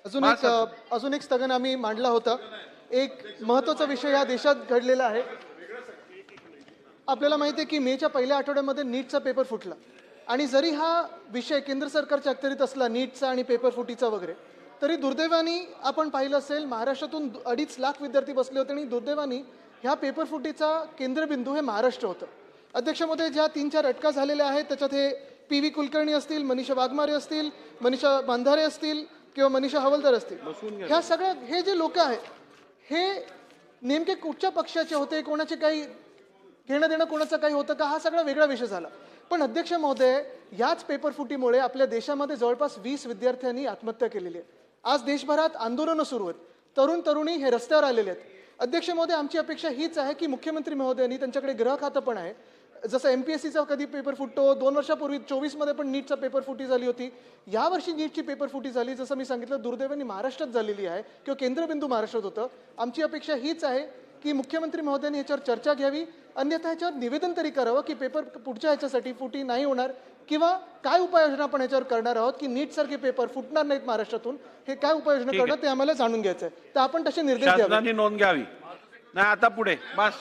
अजून एक स्थगन आम्ही मांडला होता। एक महत्त्वाचा विषय या देशात घडलेला आहे। आपल्याला माहिती आहे की मेच्या पहिल्या आठवड्यामध्ये नीटचा पेपर फुटला आणि जरी हा विषय केंद्र सरकारच्या अखत्यारीत असला नीटचा आणि पेपर फुटीचा वगैरे, तरी दुर्दैवाने आपण पाहिलं असेल महाराष्ट्रातून 2.5 लाख विद्यार्थी बसले होते आणि दुर्दैवाने ह्या पेपर फुटीचा केंद्रबिंदू हे महाराष्ट्र होतं। अध्यक्ष महोदय, ज्या 3-4 अटका झालेल्या आहेत त्याच्यात हे पी.व्ही. कुलकर्णी असतील, मनीषा वाघमारे असतील, मनीषा बांधारे असतील किंवा मनीषा हवलदार असतील, ह्या सगळ्या हे जे लोक आहेत हे नेमके कुठच्या पक्षाचे होते, कोणाचे काही घेणं देणं कोणाचं काही होतं का, हा सगळा वेगळा विषय झाला। पण अध्यक्ष महोदय, याच पेपर फुटीमुळे आपल्या देशामध्ये जवळपास 20 विद्यार्थ्यांनी आत्महत्या केलेली आहे। आज देशभरात आंदोलनं सुरू आहेत, तरुण तरुणी हे रस्त्यावर आलेले आहेत। अध्यक्ष महोदय, आमची अपेक्षा हीच आहे की मुख्यमंत्री महोदयांनी, त्यांच्याकडे गृह खातं पण आहे, जसं MPSCचा कधी पेपर फुटतो, 2 वर्षापूर्वी 24 मध्ये पण नीटचा पेपर फुटी झाली होती, यावर्षी नीटची पेपर फुटी झाली, जसं मी सांगितलं दुर्दैवाने महाराष्ट्रात झालेली आहे किंवा केंद्रबिंदू महाराष्ट्रात होतं। आमची अपेक्षा हीच आहे की मुख्यमंत्री महोदयांनी याच्यावर चर्चा घ्यावी, अन्यथा याच्यावर निवेदन तरी करावं की पेपर पुढच्या ह्याच्यासाठी फुटी नाही होणार किंवा काय उपाययोजना आपण याच्यावर करणार आहोत की नीट सारखे पेपर फुटणार नाहीत महाराष्ट्रातून, हे काय उपाययोजना करणार ते आम्हाला जाणून घ्यायचं आहे। तर आपण तसे निर्देश द्यावे, शासनाने नोंद घ्यावी। नाही आता पुढे बस।